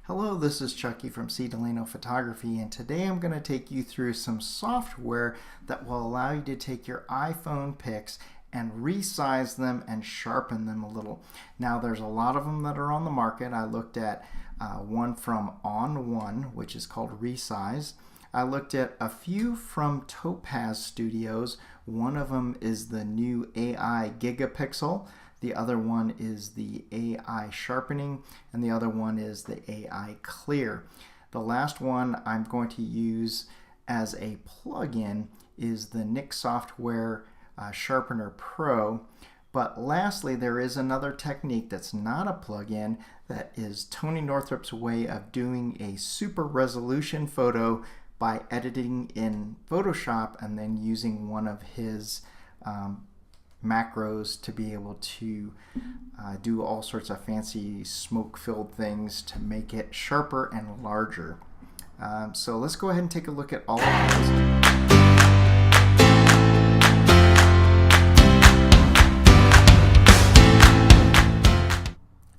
Hello, this is Chucky from C. Delano Photography, and today I'm going to take you through some software that will allow you to take your iPhone pics and resize them and sharpen them a little. Now there's a lot of them that are on the market. I looked at one from On1, which is called RESIZE. I looked at a few from Topaz Studios. One of them is the new AI GIGAPIXEL. The other one is the AI Sharpening, and the other one is the AI Clear. The last one I'm going to use as a plugin is the Nik Software Sharpener Pro. But lastly, there is another technique that's not a plugin that is Tony Northrup's way of doing a super resolution photo by editing in Photoshop and then using one of his macros to be able to do all sorts of fancy smoke-filled things to make it sharper and larger. So let's go ahead and take a look at all of these.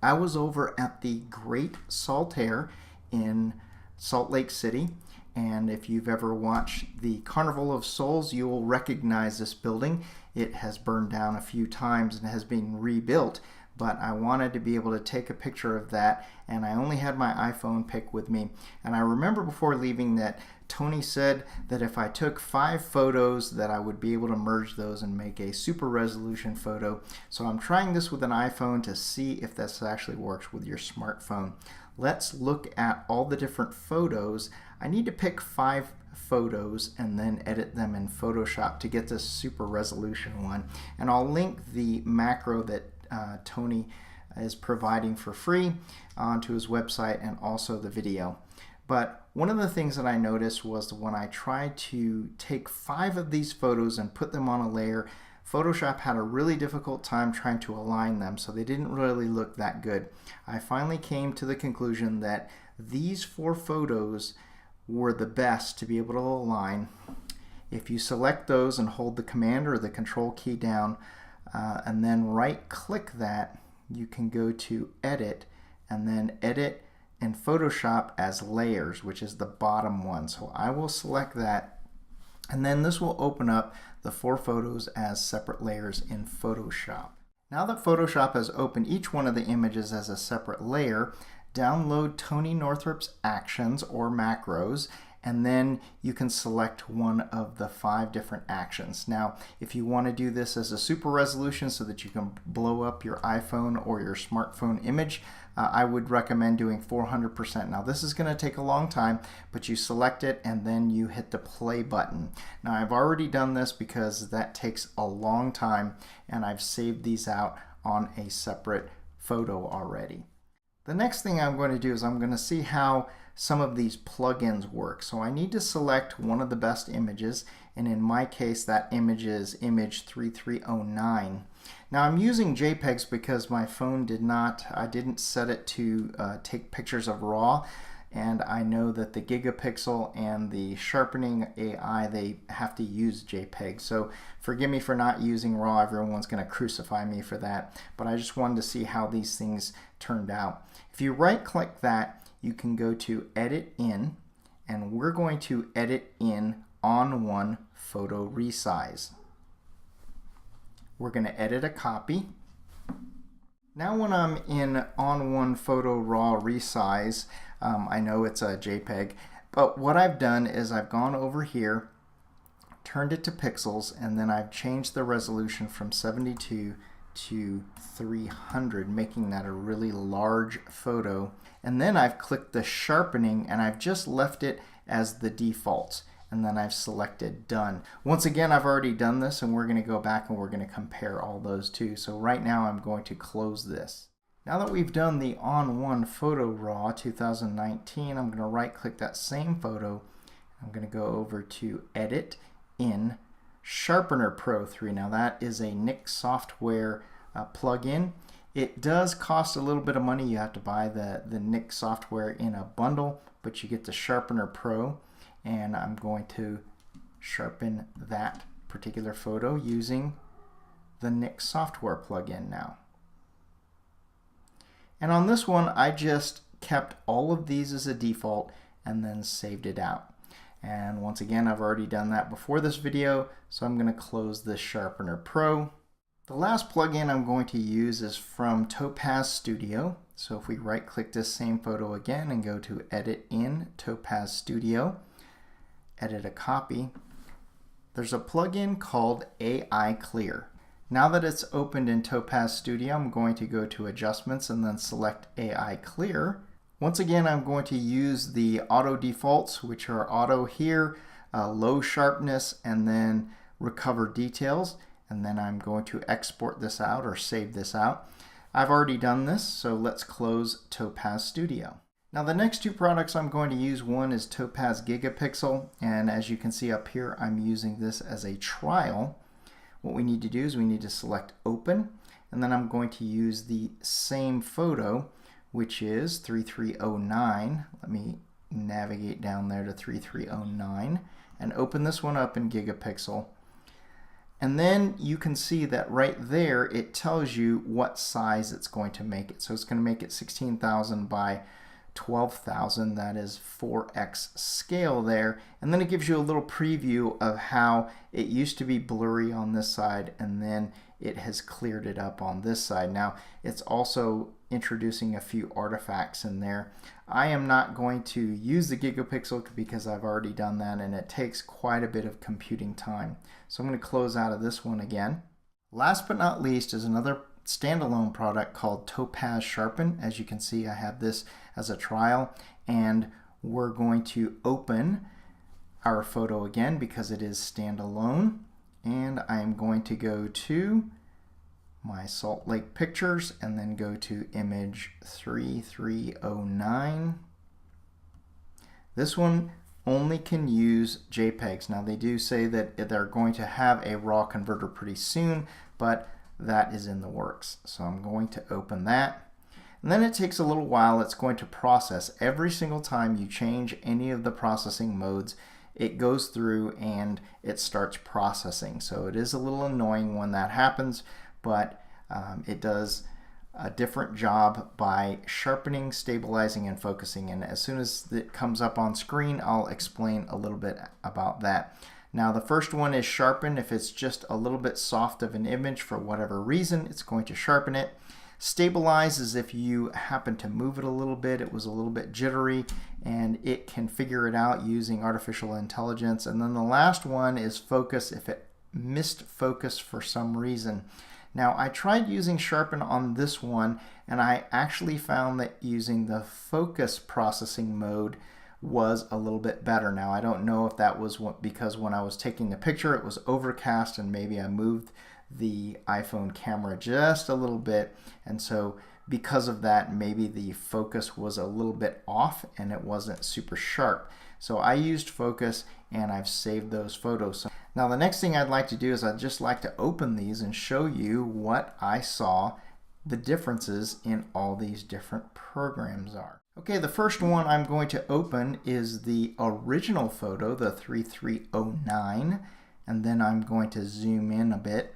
I was over at the Great Saltaire in Salt Lake City, and if you've ever watched the Carnival of Souls, you will recognize this building. It has burned down a few times and has been rebuilt, but I wanted to be able to take a picture of that, and I only had my iPhone pic with me. And I remember before leaving that Tony said that if I took 5 photos that I would be able to merge those and make a super resolution photo. So I'm trying this with an iPhone to see if this actually works with your smartphone. Let's look at all the different photos. I need to pick 5 photos and then edit them in Photoshop to get this super resolution one. And I'll link the macro that Tony is providing for free onto his website and also the video. But one of the things that I noticed was when I tried to take 5 of these photos and put them on a layer, Photoshop had a really difficult time trying to align them, so they didn't really look that good. I finally came to the conclusion that these 4 photos were the best to be able to align. If you select those and hold the Command or the Control key down and then right click that, you can go to Edit and then Edit in Photoshop as Layers, which is the bottom one. So I will select that, and then this will open up the 4 photos as separate layers in Photoshop. Now that Photoshop has opened each one of the images as a separate layer, download Tony Northrup's actions or macros, and then you can select one of the 5 different actions. Now, if you want to do this as a super resolution so that you can blow up your iPhone or your smartphone image, I would recommend doing 400%. Now, this is going to take a long time, but you select it and then you hit the play button. Now, I've already done this because that takes a long time, and I've saved these out on a separate photo already. The next thing I'm going to do is I'm going to see how some of these plugins work. So I need to select one of the best images, and in my case that image is image 3309. Now I'm using JPEGs because my phone I didn't set it to take pictures of RAW, and I know that the GIGAPIXEL and the Sharpening AI, they have to use JPEG. So forgive me for not using RAW. Everyone's going to crucify me for that. But I just wanted to see how these things turned out. If you right click that, you can go to Edit In, and we're going to edit in On1 Photo Resize. We're going to edit a copy. Now when I'm in On1 Photo Raw Resize, I know it's a JPEG, but what I've done is I've gone over here, turned it to pixels, and then I've changed the resolution from 72 to 300, making that a really large photo. And then I've clicked the sharpening, and I've just left it as the default, and then I've selected done. Once again, I've already done this, and we're going to go back and we're going to compare all those two. So right now I'm going to close this. Now that we've done the On1 Photo Raw 2019, I'm going to right click that same photo. I'm going to go over to Edit in Sharpener Pro 3. Now that is a Nik Software plugin. It does cost a little bit of money. You have to buy the Nik software in a bundle, but you get the Sharpener Pro, and I'm going to sharpen that particular photo using the Nik Software plugin now. And on this one, I just kept all of these as a default and then saved it out. And once again, I've already done that before this video, so I'm going to close this Sharpener Pro. The last plugin I'm going to use is from Topaz Studio. So if we right click this same photo again and go to Edit in Topaz Studio, edit a copy, there's a plugin called AI Clear. Now that it's opened in Topaz Studio, I'm going to go to Adjustments and then select AI Clear. Once again, I'm going to use the auto defaults, which are auto here, low sharpness, and then recover details. And then I'm going to export this out or save this out. I've already done this, so let's close Topaz Studio. Now the next two products I'm going to use, one is Topaz GIGAPIXEL, and as you can see up here, I'm using this as a trial. What we need to do is we need to select Open, and then I'm going to use the same photo, which is 3309. Let me navigate down there to 3309 and open this one up in GIGAPIXEL. And then you can see that right there it tells you what size it's going to make it. So it's going to make it 16,000 by 12,000. That is 4x scale there. And then it gives you a little preview of how it used to be blurry on this side and then it has cleared it up on this side. Now it's also introducing a few artifacts in there. I am not going to use the GIGAPIXEL because I've already done that and it takes quite a bit of computing time. So I'm going to close out of this one again. Last but not least is another standalone product called Topaz Sharpen. As you can see, I have this as a trial and we're going to open our photo again because it is standalone, and I am going to go to my Salt Lake pictures and then go to image 3309. This one only can use JPEGs. Now they do say that they're going to have a RAW converter pretty soon, but that is in the works. So I'm going to open that. And then it takes a little while. It's going to process. Every single time you change any of the processing modes, it goes through and it starts processing. So it is a little annoying when that happens, but it does a different job by sharpening, stabilizing, and focusing. And as soon as it comes up on screen, I'll explain a little bit about that. Now the first one is sharpen. If it's just a little bit soft of an image for whatever reason, it's going to sharpen it. Stabilize is if you happen to move it a little bit, it was a little bit jittery, and it can figure it out using artificial intelligence. And then the last one is focus if it missed focus for some reason. Now I tried using sharpen on this one and I actually found that using the focus processing mode was a little bit better. Now I don't know if that was because when I was taking the picture it was overcast and maybe I moved the iPhone camera just a little bit, and so because of that maybe the focus was a little bit off and it wasn't super sharp. So I used focus and I've saved those photos. So now the next thing I'd like to do is I'd just like to open these and show you what I saw the differences in all these different programs are. Okay, the first one I'm going to open is the original photo, the 3309, and then I'm going to zoom in a bit.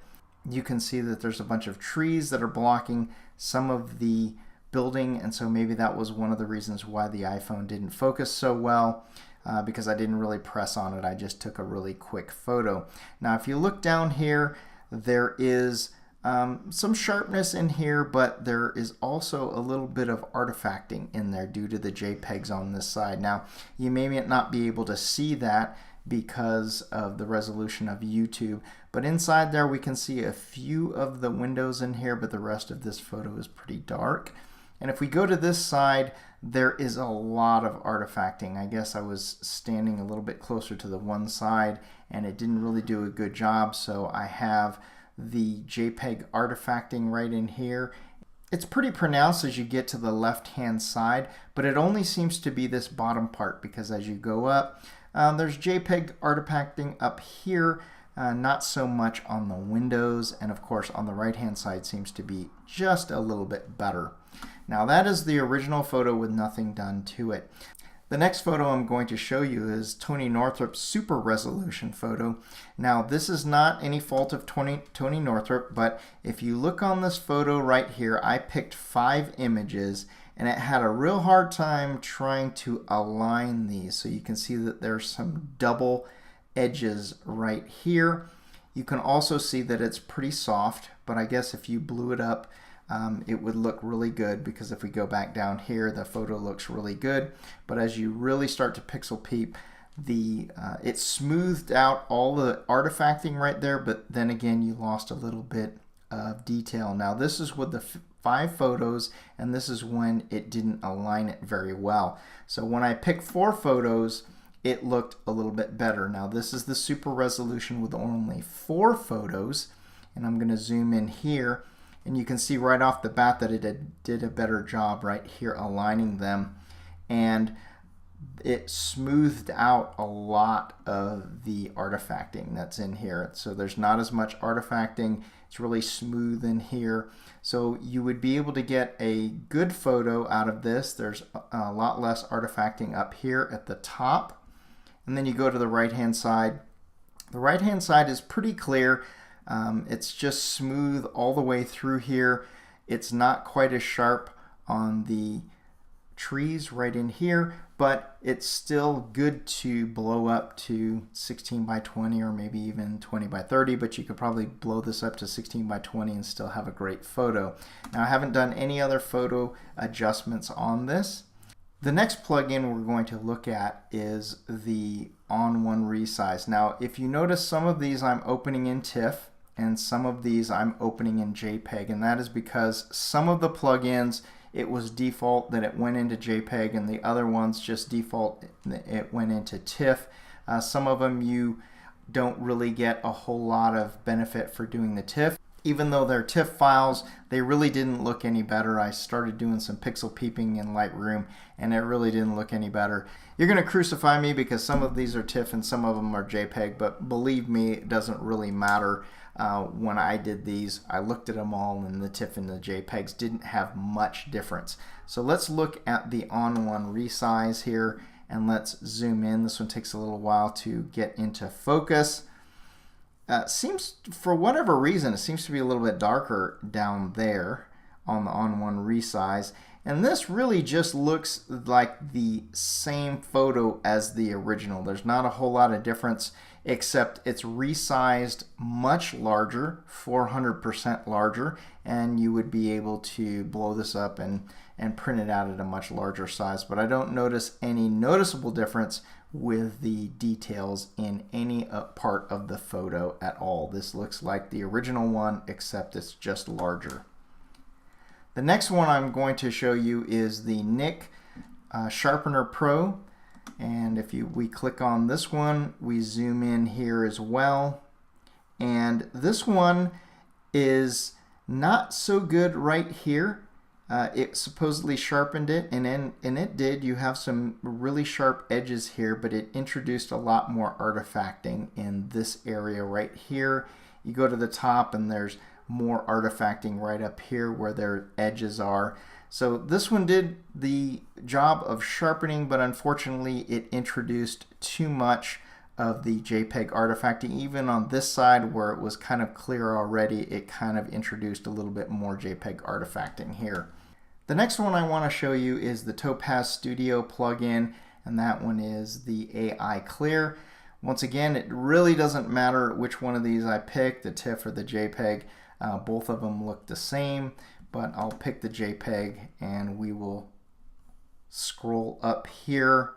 You can see that there's a bunch of trees that are blocking some of the building, and so maybe that was one of the reasons why the iPhone didn't focus so well, because I didn't really press on it. I just took a really quick photo. Now if you look down here, there is some sharpness in here, but there is also a little bit of artifacting in there due to the JPEGs on this side. Now you may not be able to see that because of the resolution of YouTube, but inside there we can see a few of the windows in here, but the rest of this photo is pretty dark. And if we go to this side, there is a lot of artifacting. I guess I was standing a little bit closer to the one side and it didn't really do a good job, so I have the JPEG artifacting right in here. It's pretty pronounced as you get to the left hand side, but it only seems to be this bottom part, because as you go up, there's JPEG artifacting up here, not so much on the windows, and of course on the right hand side seems to be just a little bit better. Now that is the original photo with nothing done to it. The next photo I'm going to show you is Tony Northrup's super resolution photo. Now this is not any fault of Tony Northrup, but if you look on this photo right here, I picked 5 images and it had a real hard time trying to align these. So you can see that there's some double edges right here. You can also see that it's pretty soft, but I guess if you blew it up, it would look really good, because if we go back down here, the photo looks really good. But as you really start to pixel peep, it smoothed out all the artifacting right there, but then again, you lost a little bit of detail. Now this is with the 5 photos, and this is when it didn't align it very well. So when I picked 4 photos, it looked a little bit better. Now this is the super resolution with only 4 photos, and I'm going to zoom in here, and you can see right off the bat that it did a better job right here aligning them, and it smoothed out a lot of the artifacting that's in here. So there's not as much artifacting. It's really smooth in here. So you would be able to get a good photo out of this. There's a lot less artifacting up here at the top. And then you go to the right-hand side. The right-hand side is pretty clear. It's just smooth all the way through here. It's not quite as sharp on the trees right in here, but it's still good to blow up to 16 by 20 or maybe even 20 by 30, but you could probably blow this up to 16 by 20 and still have a great photo. Now I haven't done any other photo adjustments on this. The next plugin we're going to look at is the On1 Resize. Now if you notice, some of these I'm opening in TIFF and some of these I'm opening in JPEG, and that is because some of the plugins, it was default that it went into JPEG, and the other ones just default it went into TIFF. Some of them you don't really get a whole lot of benefit for doing the TIFF. Even though they're TIFF files, they really didn't look any better. I started doing some pixel peeping in Lightroom, and it really didn't look any better. You're going to crucify me because some of these are TIFF and some of them are JPEG, but believe me, it doesn't really matter. When I did these, I looked at them all, and the TIFF and the JPEGs didn't have much difference. So let's look at the On1 Resize here, and let's zoom in. This one takes a little while to get into focus. Seems, for whatever reason, it seems to be a little bit darker down there on the On1 Resize. And this really just looks like the same photo as the original. There's not a whole lot of difference, except it's resized much larger, 400% larger, and you would be able to blow this up and print it out at a much larger size. But I don't notice any noticeable difference with the details in any part of the photo at all. This looks like the original one, except it's just larger. The next one I'm going to show you is the NIC Sharpener Pro. And if we click on this one, we zoom in here as well. And this one is not so good right here. It supposedly sharpened it, and it did. You have some really sharp edges here, but it introduced a lot more artifacting in this area right here. You go to the top and there's more artifacting right up here where their edges are. So this one did the job of sharpening, but unfortunately it introduced too much of the JPEG artifacting. Even on this side where it was kind of clear already, it kind of introduced a little bit more JPEG artifacting here. The next one I want to show you is the Topaz Studio plugin, and that one is the AI Clear. Once again, it really doesn't matter which one of these I pick, the TIFF or the JPEG. Both of them look the same, but I'll pick the JPEG and we will scroll up here.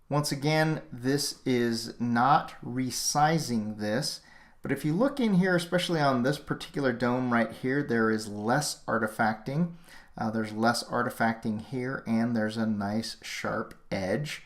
Once again, this is not resizing this, but if you look in here, especially on this particular dome right here, there is less artifacting. There's less artifacting here, and there's a nice sharp edge.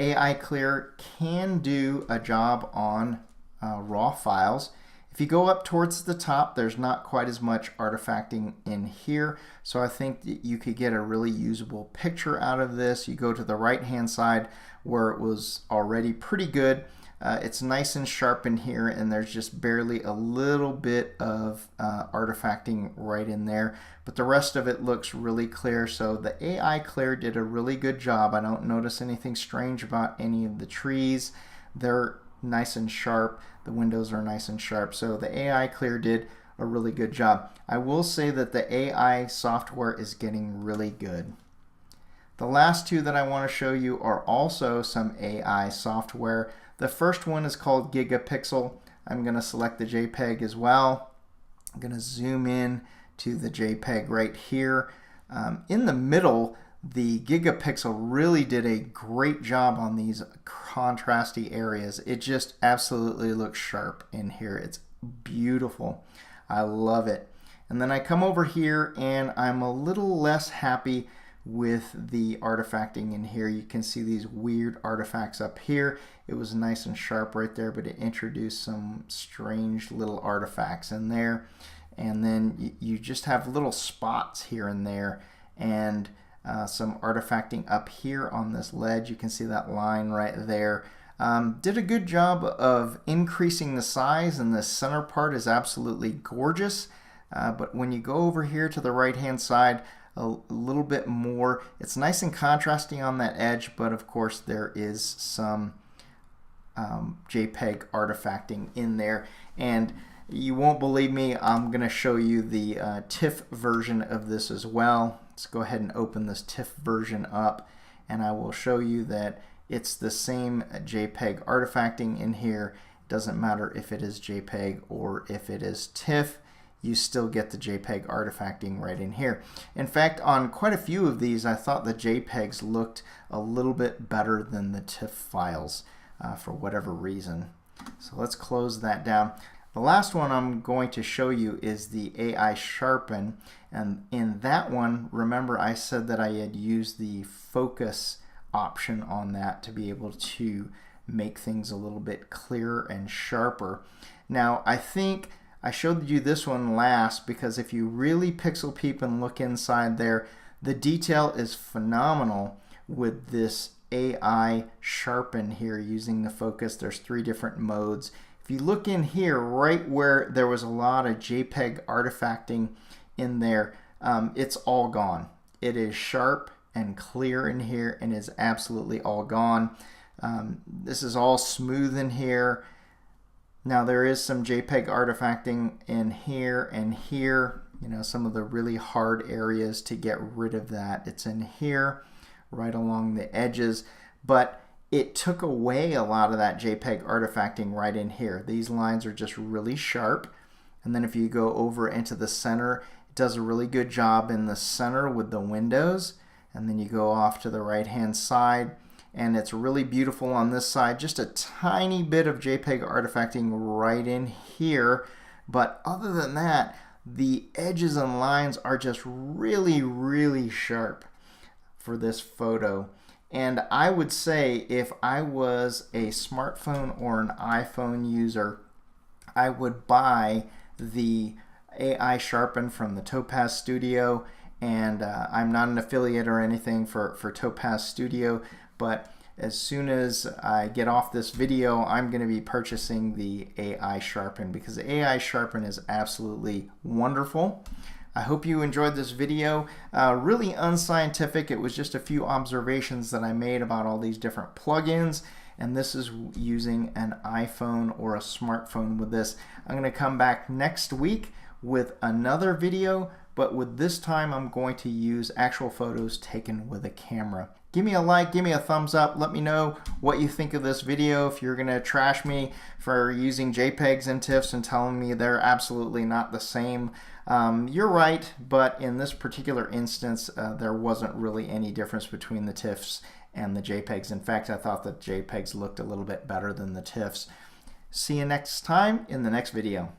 AI Clear can do a job on raw files. If you go up towards the top, there's not quite as much artifacting in here, so I think that you could get a really usable picture out of this. You go to the right hand side where it was already pretty good. It's nice and sharp in here, and there's just barely a little bit of artifacting right in there, but the rest of it looks really clear. So the AI Clear did a really good job. I don't notice anything strange about any of the trees. They're nice and sharp. The windows are nice and sharp. So the AI Clear did a really good job. I will say that the AI software is getting really good. The last two that I want to show you are also some AI software. The first one is called GIGAPIXEL. I'm going to select the JPEG as well. I'm going to zoom in to the JPEG right here. In the middle, the GIGAPIXEL really did a great job on these contrasty areas. It just absolutely looks sharp in here. It's beautiful. I love it. And then I come over here and I'm a little less happy with the artifacting in here. You can see these weird artifacts up here. It was nice and sharp right there, but it introduced some strange little artifacts in there. And then you just have little spots here and there, and some artifacting up here on this ledge. You can see that line right there. Did a good job of increasing the size, and the center part is absolutely gorgeous. But when you go over here to the right hand side, a little bit more, it's nice and contrasting on that edge, but of course there is some JPEG artifacting in there. And you won't believe me, I'm going to show you the TIFF version of this as well. Let's go ahead and open this TIFF version up, and I will show you that it's the same JPEG artifacting in here. It doesn't matter if it is JPEG or if it is TIFF, you still get the JPEG artifacting right in here. In fact, on quite a few of these, I thought the JPEGs looked a little bit better than the TIFF files for whatever reason. So let's close that down. The last one I'm going to show you is the AI Sharpen, and in that one, remember I said that I had used the focus option on that to be able to make things a little bit clearer and sharper. Now I think I showed you this one last because if you really pixel peep and look inside there, the detail is phenomenal with this AI Sharpen here using the focus. There's 3 different modes. If you look in here, right where there was a lot of JPEG artifacting in there, it's all gone. It is sharp and clear in here and is absolutely all gone. This is all smooth in here. Now there is some JPEG artifacting in here and here, you know, some of the really hard areas to get rid of that. It's in here, right along the edges, but it took away a lot of that JPEG artifacting right in here. These lines are just really sharp. And then if you go over into the center, it does a really good job in the center with the windows. And then you go off to the right hand side, and it's really beautiful on this side. Just a tiny bit of JPEG artifacting right in here, but other than that, the edges and lines are just really, really sharp for this photo. And I would say if I was a smartphone or an iPhone user, I would buy the AI Sharpen from the Topaz Studio. And I'm not an affiliate or anything for Topaz Studio, but as soon as I get off this video, I'm going to be purchasing the AI Sharpen because the AI Sharpen is absolutely wonderful. I hope you enjoyed this video. Really unscientific. It was just a few observations that I made about all these different plugins, and this is using an iPhone or a smartphone with this. I'm going to come back next week with another video, but with this time I'm going to use actual photos taken with a camera. Give me a like, give me a thumbs up, let me know what you think of this video. If you're gonna trash me for using JPEGs and TIFFs and telling me they're absolutely not the same, you're right, but in this particular instance there wasn't really any difference between the TIFFs and the JPEGs. In fact, I thought the JPEGs looked a little bit better than the TIFFs. See you next time in the next video.